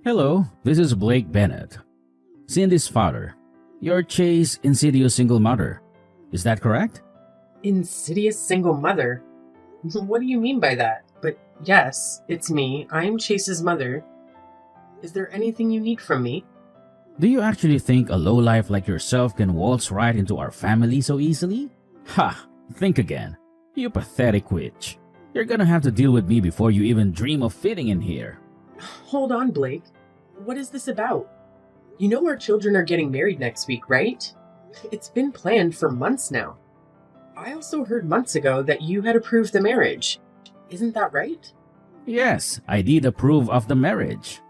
Hello, this is Blake Bennett, Cindy's father. You're Chase Insidious single mother. Is that correct? Insidious single mother? What do you mean by that? But yes, it's me. I'm Chase's mother. Is there anything you need from me? Do you actually think a lowlife like yourself can waltz right into our family so easily? Ha! Think again. You pathetic witch. You're gonna have to deal with me before you even dream of fitting in here. Hold on, Blake. What is this about? You know our children are getting married next week, right? It's been planned for months now. I also heard months ago that you had approved the marriage. Isn't that right? Yes, I did approve of the marriage.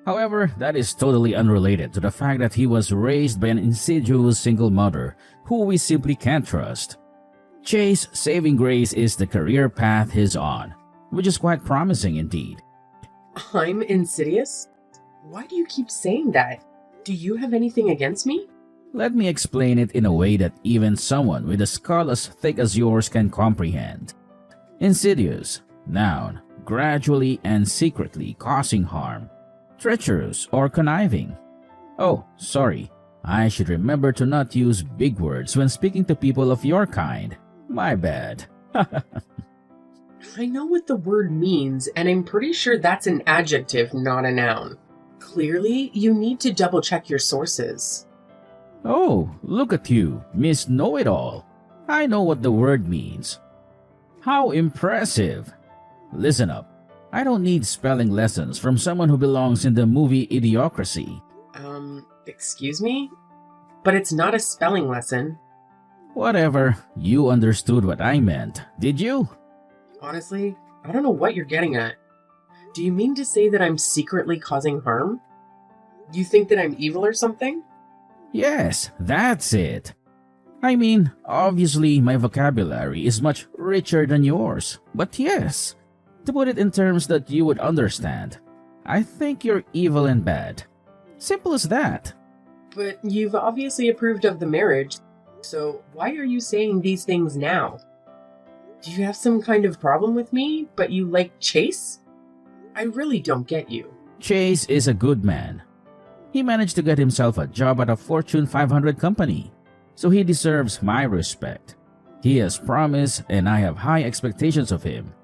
However, that is totally unrelated to the fact that he was raised by an insidious single mother who we simply can't trust. Chase saving grace is the career path he's on, which is quite promising indeed. I'm insidious? Why do you keep saying that? Do you have anything against me? Let me explain it in a way that even someone with a skull as thick as yours can comprehend. Insidious, noun, gradually and secretly causing harm. Treacherous or conniving. Oh, sorry. I should remember to not use big words when speaking to people of your kind. My bad. I know what the word means, and I'm pretty sure that's an adjective, not a noun. Clearly, you need to double check your sources. Oh, look at you, Miss Know-It-All. I know what the word means. How impressive. Listen up. I don't need spelling lessons from someone who belongs in the movie Idiocracy. Excuse me? But it's not a spelling lesson. Whatever, you understood what I meant, did you? Honestly, I don't know what you're getting at. Do you mean to say that I'm secretly causing harm? You think that I'm evil or something? Yes, that's it. I mean, obviously my vocabulary is much richer than yours, but yes, to put it in terms that you would understand, I think you're evil and bad. Simple as that. But you've obviously approved of the marriage, so why are you saying these things now? Do you have some kind of problem with me, but you like Chase? I really don't get you. Chase is a good man. He managed to get himself a job at a Fortune 500 company, so he deserves my respect. He has promise and I have high expectations of him.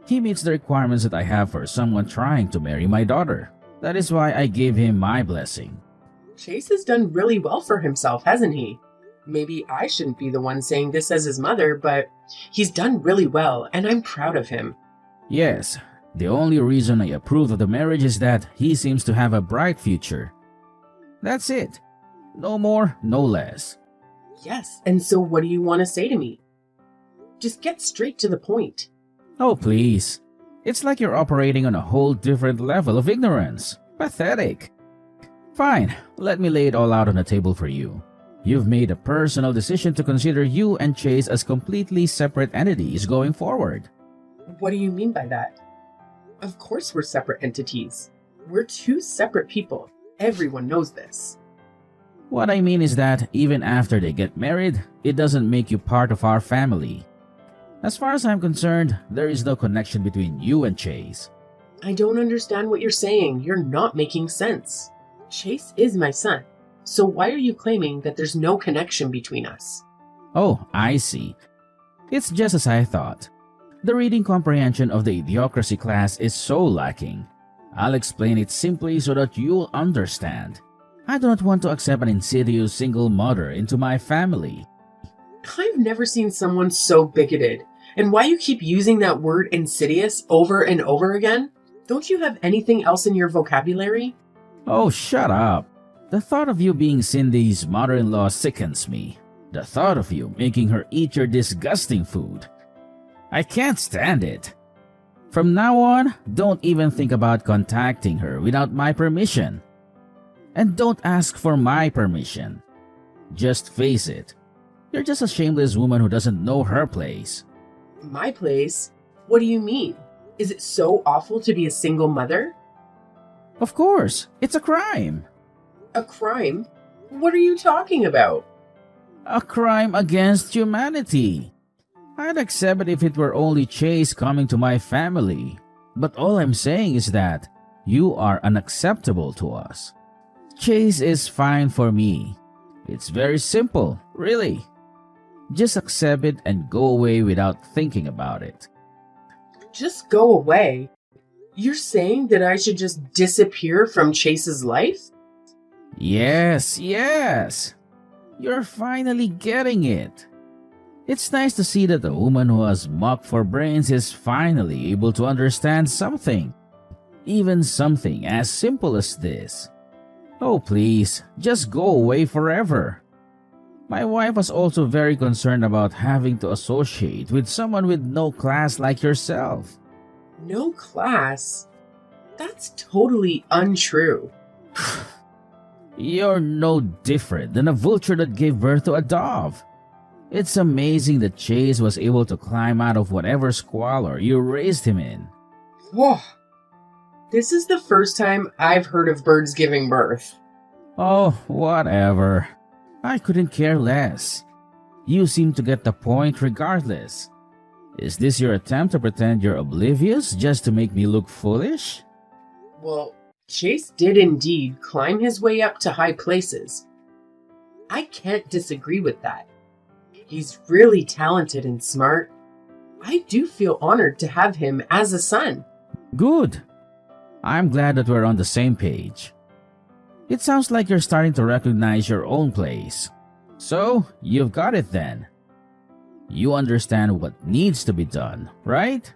He meets the requirements that I have for someone trying to marry my daughter. That is why I gave him my blessing. Chase has done really well for himself, hasn't he? Maybe I shouldn't be the one saying this as his mother, but he's done really well and I'm proud of him. Yes, the only reason I approve of the marriage is that he seems to have a bright future. That's it. No more, no less. Yes, and so what do you want to say to me? Just get straight to the point. Oh, please. It's like you're operating on a whole different level of ignorance. Pathetic. Fine, let me lay it all out on the table for you. You've made a personal decision to consider you and Chase as completely separate entities going forward. What do you mean by that? Of course we're separate entities. We're two separate people. Everyone knows this. What I mean is that even after they get married, it doesn't make you part of our family. As far as I'm concerned, there is no connection between you and Chase. I don't understand what you're saying. You're not making sense. Chase is my son. So why are you claiming that there's no connection between us? Oh, I see. It's just as I thought. The reading comprehension of the Idiocracy class is so lacking. I'll explain it simply so that you'll understand. I do not want to accept an insidious single mother into my family. I've never seen someone so bigoted. And why you keep using that word insidious over and over again? Don't you have anything else in your vocabulary? Oh, shut up. The thought of you being Cindy's mother-in-law sickens me. The thought of you making her eat your disgusting food. I can't stand it. From now on, don't even think about contacting her without my permission. And don't ask for my permission. Just face it. You're just a shameless woman who doesn't know her place. My place? What do you mean? Is it so awful to be a single mother? Of course, it's a crime. A crime? What are you talking about? A crime against humanity. I'd accept it if it were only Chase coming to my family. But all I'm saying is that You are unacceptable to us. Chase is fine for me. It's very simple, really. Just accept it and go away without thinking about it. Just go away? You're saying that I should just disappear from Chase's life? Yes, yes. You're finally getting it. It's nice to see that a woman who has muck for brains is finally able to understand something. Even something as simple as this. Oh please, just go away forever. My wife was also very concerned about having to associate with someone with no class like yourself. No class? That's totally untrue. You're no different than a vulture that gave birth to a dove. It's amazing that Chase was able to climb out of whatever squalor you raised him in. Whoa. This is the first time I've heard of birds giving birth. Oh, whatever. I couldn't care less. You seem to get the point regardless. Is this your attempt to pretend you're oblivious just to make me look foolish? Well, Chase did indeed climb his way up to high places. I can't disagree with that. He's really talented and smart. I do feel honored to have him as a son. Good. I'm glad that we're on the same page. It sounds like you're starting to recognize your own place. So, you've got it then. You understand what needs to be done, right?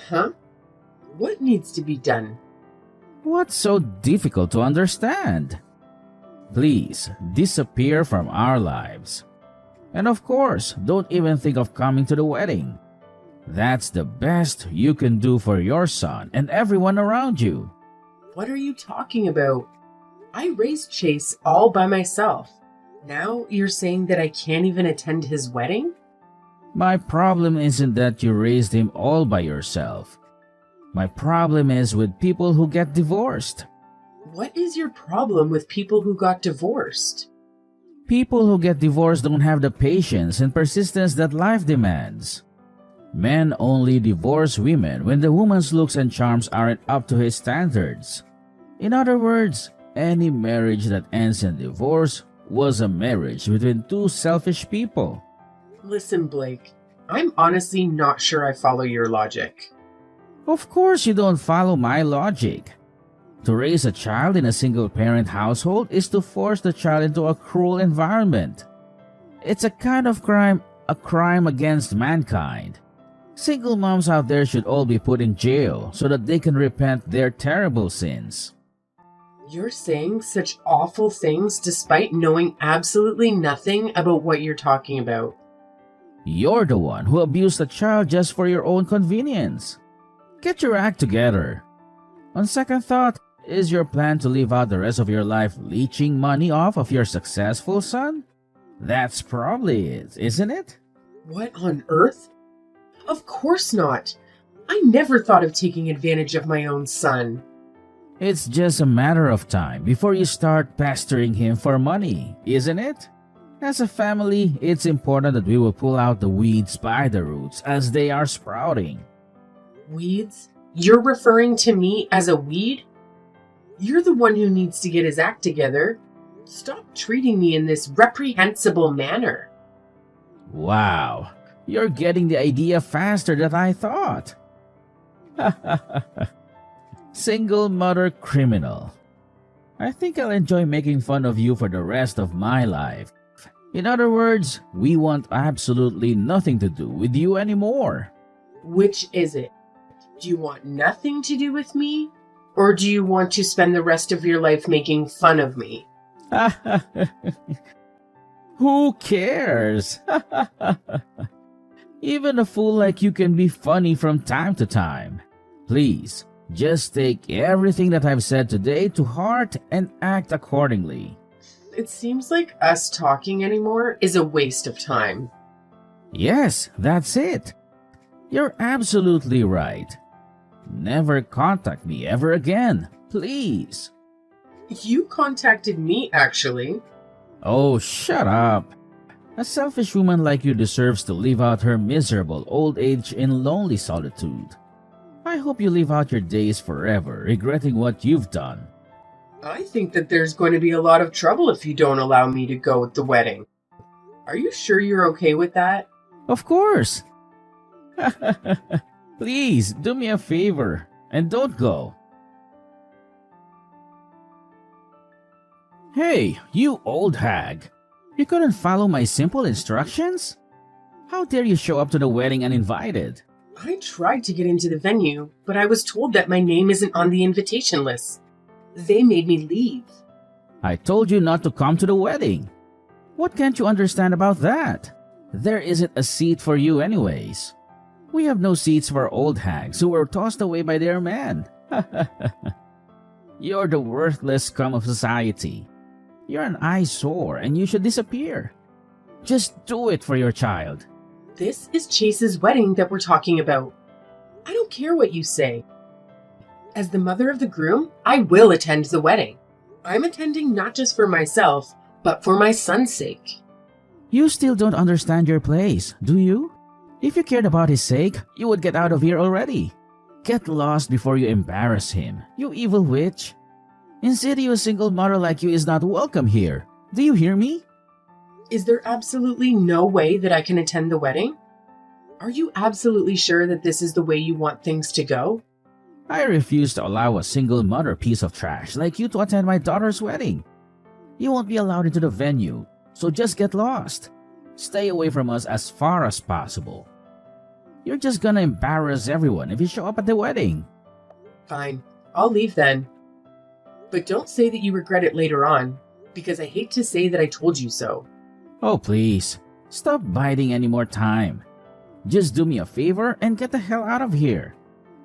Huh? What needs to be done? What's so difficult to understand? Please, disappear from our lives. And of course, don't even think of coming to the wedding. That's the best you can do for your son and everyone around you. What are you talking about? I raised Chase all by myself. Now you're saying that I can't even attend his wedding? My problem isn't that you raised him all by yourself. My problem is with people who get divorced. What is your problem with people who got divorced? People who get divorced don't have the patience and persistence that life demands. Men only divorce women when the woman's looks and charms aren't up to his standards. In other words, any marriage that ends in divorce was a marriage between two selfish people. Listen, Blake, I'm honestly not sure I follow your logic. Of course you don't follow my logic. To raise a child in a single-parent household is to force the child into a cruel environment. It's a kind of crime, a crime against mankind. Single moms out there should all be put in jail so that they can repent their terrible sins. You're saying such awful things despite knowing absolutely nothing about what you're talking about. You're the one who abused a child just for your own convenience. Get your act together. On second thought, is your plan to live out the rest of your life leeching money off of your successful son? That's probably it, isn't it? What on earth? Of course not. I never thought of taking advantage of my own son. It's just a matter of time before you start pestering him for money, isn't it? As a family, it's important that we will pull out the weeds by the roots as they are sprouting. Weeds? You're referring to me as a weed? You're the one who needs to get his act together. Stop treating me in this reprehensible manner. Wow, you're getting the idea faster than I thought. Single mother criminal. I think I'll enjoy making fun of you for the rest of my life. In other words, we want absolutely nothing to do with you anymore. Which is it? Do you want nothing to do with me? Or do you want to spend the rest of your life making fun of me? Who cares? Even a fool like you can be funny from time to time. Please, just take everything that I've said today to heart and act accordingly. It seems like us talking anymore is a waste of time. Yes, that's it. You're absolutely right. Never contact me ever again, please. You contacted me, actually. Oh, shut up. A selfish woman like you deserves to live out her miserable old age in lonely solitude. I hope you live out your days forever, regretting what you've done. I think that there's going to be a lot of trouble if you don't allow me to go at the wedding. Are you sure you're okay with that? Of course! Please, do me a favor, and don't go. Hey, you old hag! You couldn't follow my simple instructions? How dare you show up to the wedding uninvited? I tried to get into the venue, but I was told that my name isn't on the invitation list. They made me leave. I told you not to come to the wedding. What can't you understand about that? There isn't a seat for you anyways. We have no seats for old hags who were tossed away by their men. You're the worthless scum of society. You're an eyesore and you should disappear. Just do it for your child. This is Chase's wedding that we're talking about. I don't care what you say. As the mother of the groom, I will attend the wedding. I'm attending not just for myself, but for my son's sake. You still don't understand your place, do you? If you cared about his sake, you would get out of here already. Get lost before you embarrass him, you evil witch. Insidious single mother like you is not welcome here. Do you hear me? Is there absolutely no way that I can attend the wedding? Are you absolutely sure that this is the way you want things to go? I refuse to allow a single mother piece of trash like you to attend my daughter's wedding. You won't be allowed into the venue, so just get lost. Stay away from us as far as possible. You're just gonna embarrass everyone if you show up at the wedding. Fine, I'll leave then. But don't say that you regret it later on, because I hate to say that I told you so. Oh please, stop biding any more time. Just do me a favor and get the hell out of here.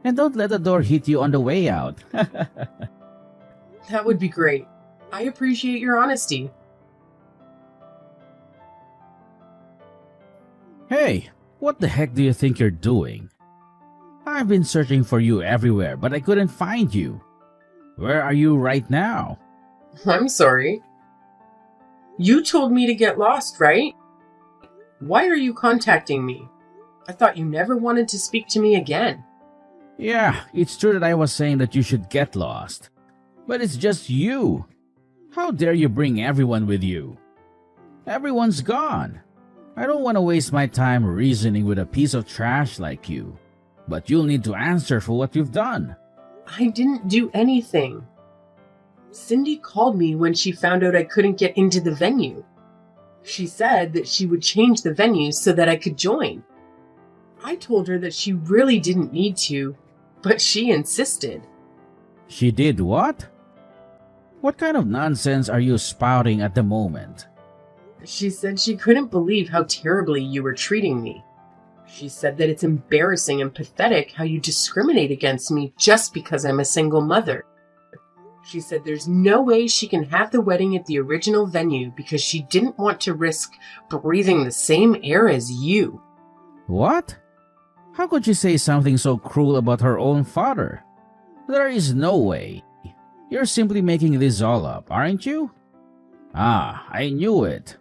And don't let the door hit you on the way out. That would be great. I appreciate your honesty. Hey, what the heck do you think you're doing? I've been searching for you everywhere, but I couldn't find you. Where are you right now? I'm sorry. You told me to get lost, right? Why are you contacting me? I thought you never wanted to speak to me again. Yeah, it's true that I was saying that you should get lost. But it's just you. How dare you bring everyone with you? Everyone's gone. I don't want to waste my time reasoning with a piece of trash like you. But you'll need to answer for what you've done. I didn't do anything. Cindy called me when she found out I couldn't get into the venue. She said that she would change the venue so that I could join. I told her that she really didn't need to, but she insisted. She did what? What kind of nonsense are you spouting at the moment? She said she couldn't believe how terribly you were treating me. She said that it's embarrassing and pathetic how you discriminate against me just because I'm a single mother. She said there's no way she can have the wedding at the original venue because she didn't want to risk breathing the same air as you. What? How could she say something so cruel about her own father? There is no way. You're simply making this all up, aren't you? Ah, I knew it.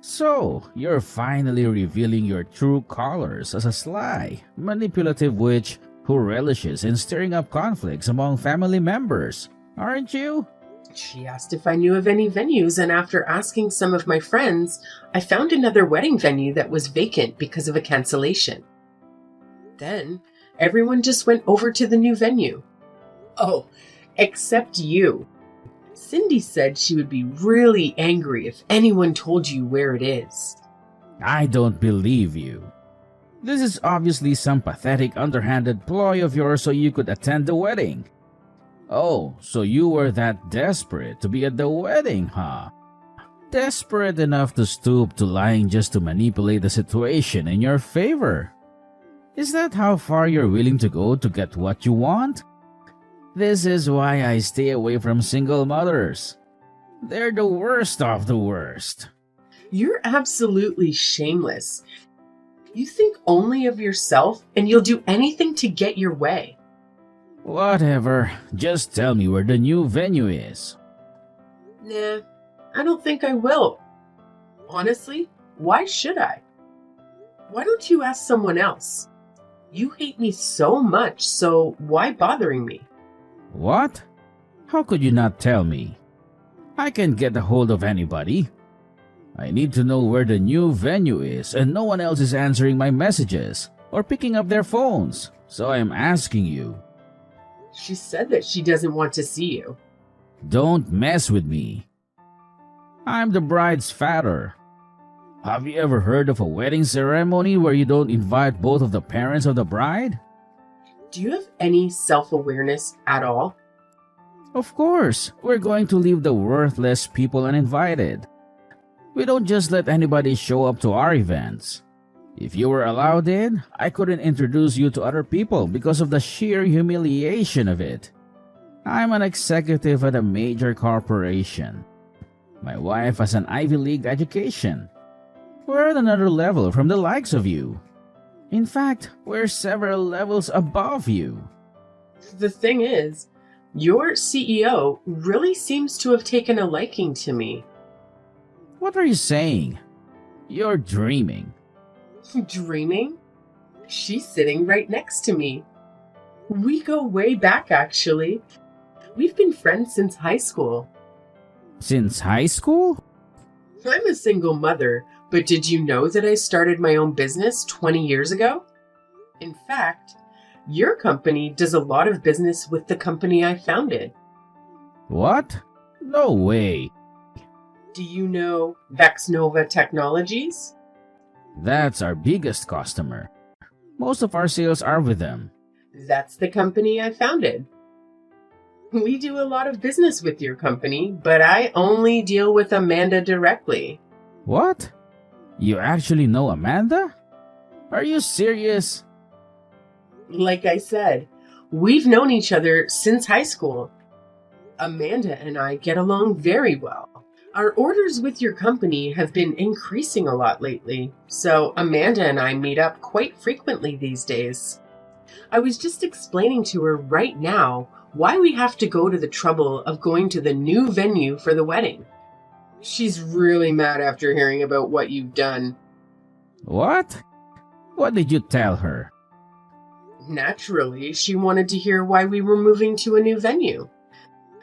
So, you're finally revealing your true colors as a sly, manipulative witch who relishes in stirring up conflicts among family members, aren't you? She asked if I knew of any venues, and after asking some of my friends, I found another wedding venue that was vacant because of a cancellation. Then, everyone just went over to the new venue. Oh, except you. Cindy said she would be really angry if anyone told you where it is. I don't believe you. This is obviously some pathetic underhanded ploy of yours so you could attend the wedding. Oh, so you were that desperate to be at the wedding, huh? Desperate enough to stoop to lying just to manipulate the situation in your favor. Is that how far you're willing to go to get what you want? This is why I stay away from single mothers. They're the worst of the worst. You're absolutely shameless. You think only of yourself, and you'll do anything to get your way. Whatever, just tell me where the new venue is. Nah, I don't think I will. Honestly, why should I? Why don't you ask someone else? You hate me so much, so why bothering me? What? How could you not tell me? I can get a hold of anybody. I need to know where the new venue is, and no one else is answering my messages or picking up their phones, so I am asking you. She said that she doesn't want to see you. Don't mess with me. I'm the bride's father. Have you ever heard of a wedding ceremony where you don't invite both of the parents of the bride? Do you have any self-awareness at all? Of course, we're going to leave the worthless people uninvited. We don't just let anybody show up to our events. If you were allowed in, I couldn't introduce you to other people because of the sheer humiliation of it. I'm an executive at a major corporation. My wife has an Ivy League education. We're at another level from the likes of you. In fact, we're several levels above you. The thing is, your CEO really seems to have taken a liking to me. What are you saying? You're dreaming. Dreaming? She's sitting right next to me. We go way back, actually. We've been friends since high school. Since high school? I'm a single mother, but did you know that I started my own business 20 years ago? In fact, your company does a lot of business with the company I founded. What? No way. Do you know Vexnova Technologies? That's our biggest customer. Most of our sales are with them. That's the company I founded. We do a lot of business with your company, but I only deal with Amanda directly. What? You actually know Amanda? Are you serious? Like I said, we've known each other since high school. Amanda and I get along very well. Our orders with your company have been increasing a lot lately, so Amanda and I meet up quite frequently these days. I was just explaining to her right now why we have to go to the trouble of going to the new venue for the wedding. She's really mad after hearing about what you've done. What? What did you tell her? Naturally, she wanted to hear why we were moving to a new venue.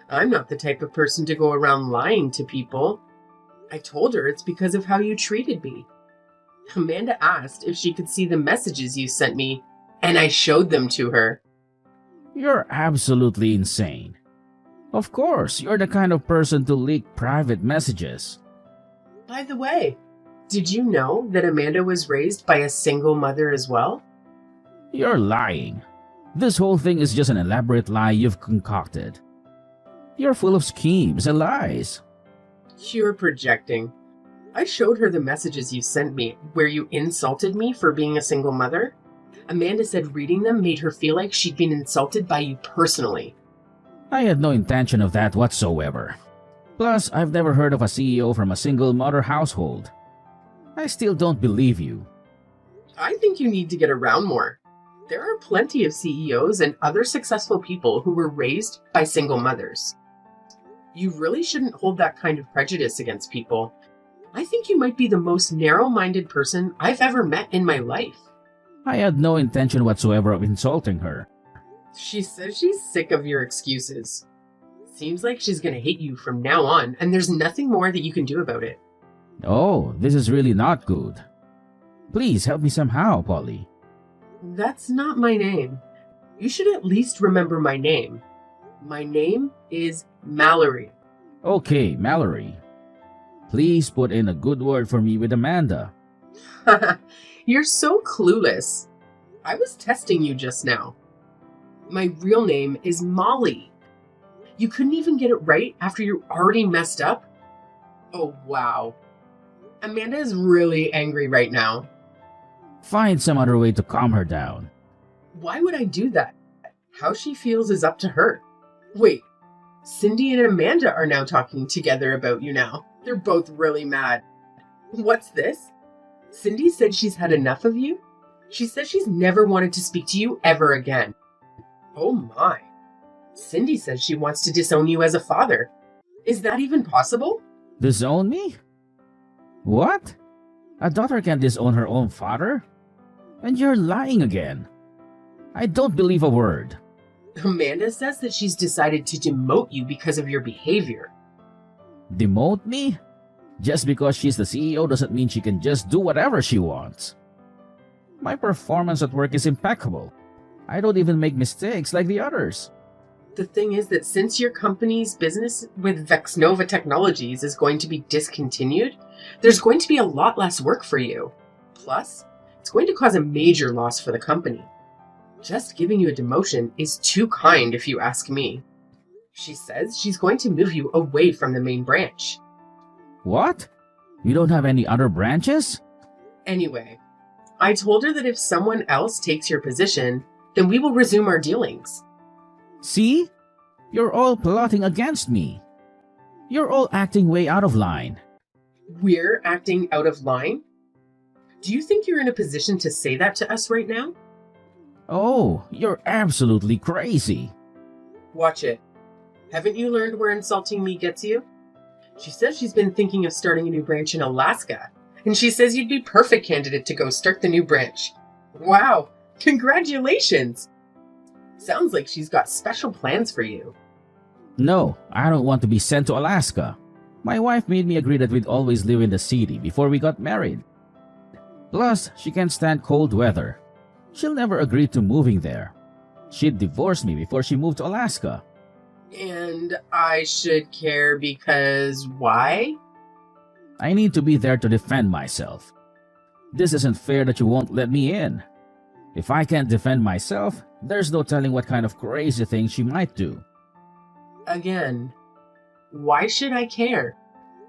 I'm not the type of person to go around lying to people. I told her it's because of how you treated me. Amanda asked if she could see the messages you sent me, and I showed them to her. You're absolutely insane. Of course, you're the kind of person to leak private messages. By the way, did you know that Amanda was raised by a single mother as well? You're lying. This whole thing is just an elaborate lie you've concocted. You're full of schemes and lies. You're projecting. I showed her the messages you sent me where you insulted me for being a single mother. Amanda said reading them made her feel like she'd been insulted by you personally. I had no intention of that whatsoever. Plus, I've never heard of a CEO from a single mother household. I still don't believe you. I think you need to get around more. There are plenty of CEOs and other successful people who were raised by single mothers. You really shouldn't hold that kind of prejudice against people. I think you might be the most narrow-minded person I've ever met in my life. I had no intention whatsoever of insulting her. She says she's sick of your excuses. Seems like she's gonna hate you from now on, and there's nothing more that you can do about it. Oh, this is really not good. Please help me somehow, Polly. That's not my name. You should at least remember my name. My name is Mallory. Okay, Mallory. Please put in a good word for me with Amanda. You're so clueless. I was testing you just now. My real name is Molly. You couldn't even get it right after you already messed up? Oh, wow. Amanda is really angry right now. Find some other way to calm her down. Why would I do that? How she feels is up to her. Wait, Cindy and Amanda are now talking together about you now. They're both really mad. What's this? Cindy said she's had enough of you? She says she's never wanted to speak to you ever again. Oh my. Cindy says she wants to disown you as a father. Is that even possible? Disown me? What? A daughter can disown her own father? And you're lying again. I don't believe a word. Amanda says that she's decided to demote you because of your behavior. Demote me? Just because she's the CEO doesn't mean she can just do whatever she wants. My performance at work is impeccable. I don't even make mistakes like the others. The thing is that since your company's business with Vexnova Technologies is going to be discontinued, there's going to be a lot less work for you. Plus, it's going to cause a major loss for the company. Just giving you a demotion is too kind if you ask me. She says she's going to move you away from the main branch. What? You don't have any other branches? Anyway, I told her that if someone else takes your position, then we will resume our dealings. See? You're all plotting against me. You're all acting way out of line. We're acting out of line? Do you think you're in a position to say that to us right now? Oh, you're absolutely crazy. Watch it. Haven't you learned where insulting me gets you? She says she's been thinking of starting a new branch in Alaska, and she says you'd be perfect candidate to go start the new branch. Wow, congratulations! Sounds like she's got special plans for you. No, I don't want to be sent to Alaska. My wife made me agree that we'd always live in the city before we got married. Plus, she can't stand cold weather. She'll never agree to moving there. She'd divorce me before she moved to Alaska. And I should care because why? I need to be there to defend myself. This isn't fair that you won't let me in. If I can't defend myself, there's no telling what kind of crazy things she might do. Again, why should I care?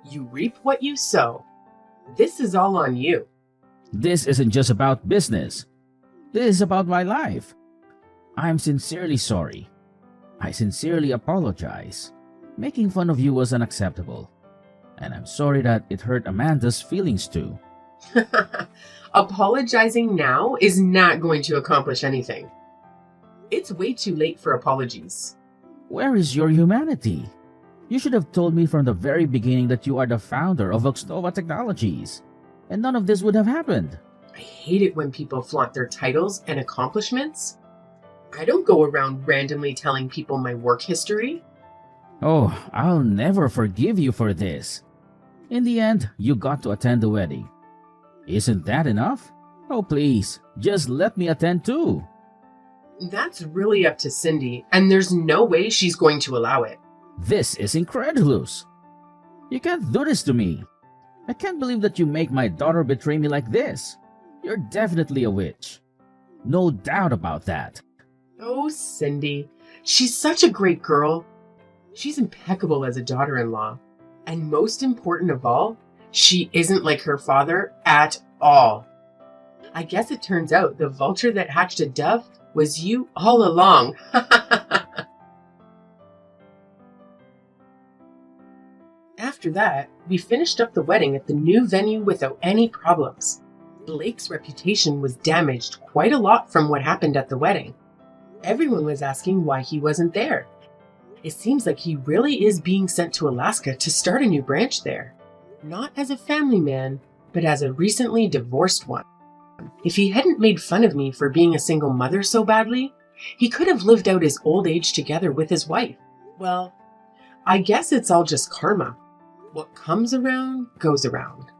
You reap what you sow. This is all on you. This isn't just about business. This is about my life. I'm sincerely sorry. I sincerely apologize. Making fun of you was unacceptable. And I'm sorry that it hurt Amanda's feelings too. Apologizing now is not going to accomplish anything. It's way too late for apologies. Where is your humanity? You should have told me from the very beginning that you are the founder of Vexnova Technologies, and none of this would have happened. I hate it when people flaunt their titles and accomplishments. I don't go around randomly telling people my work history. Oh, I'll never forgive you for this. In the end, you got to attend the wedding. Isn't that enough? Oh, please, just let me attend too. That's really up to Cindy, and there's no way she's going to allow it. This is incredulous. You can't do this to me. I can't believe that you make my daughter betray me like this. You're definitely a witch. No doubt about that. Oh, Cindy. She's such a great girl. She's impeccable as a daughter-in-law. And most important of all, she isn't like her father at all. I guess it turns out the vulture that hatched a dove was you all along. After that, we finished up the wedding at the new venue without any problems. Blake's reputation was damaged quite a lot from what happened at the wedding. Everyone was asking why he wasn't there. It seems like he really is being sent to Alaska to start a new branch there. Not as a family man, but as a recently divorced one. If he hadn't made fun of me for being a single mother so badly, he could have lived out his old age together with his wife. Well, I guess it's all just karma. What comes around, goes around.